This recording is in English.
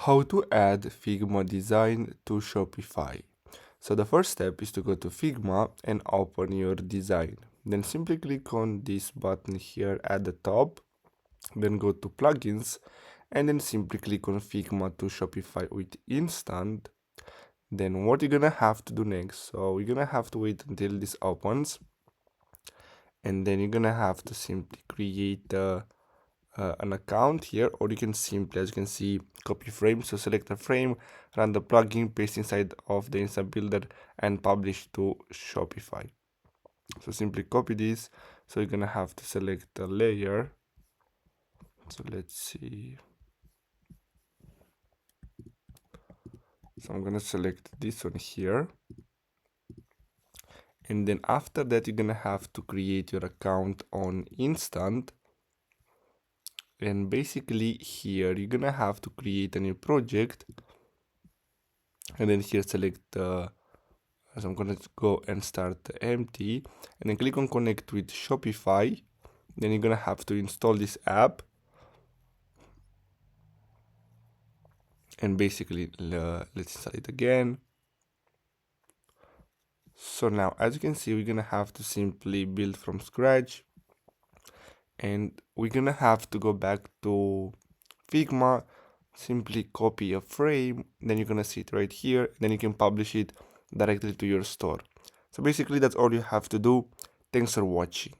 How to add Figma design to Shopify. So the first step is to go to Figma and open your design. Then simply click on this button here at the top. Then go to plugins and then simply click on Figma to Shopify with Instant. Then what you're gonna have to do next, so you're gonna have to wait until this opens, and then you're gonna have to simply create an account here, or you can simply, as you can see, copy frame. So select a frame, run the plugin, paste inside of the instant builder and publish to Shopify. So simply copy this. So you're gonna have to select the layer. So let's see. So I'm gonna select this one here. And then after that, you're gonna have to create your account on Instant. And basically here, you're gonna have to create a new project. And then here select so I'm gonna go and start empty, and then click on connect with Shopify. Then you're gonna have to install this app, and basically let's install it again. So now, as you can see, we're gonna have to simply build from scratch, and we're gonna have to go back to Figma, simply copy a frame, then you're gonna see it right here, then you can publish it directly to your store. So basically that's all you have to do. Thanks for watching.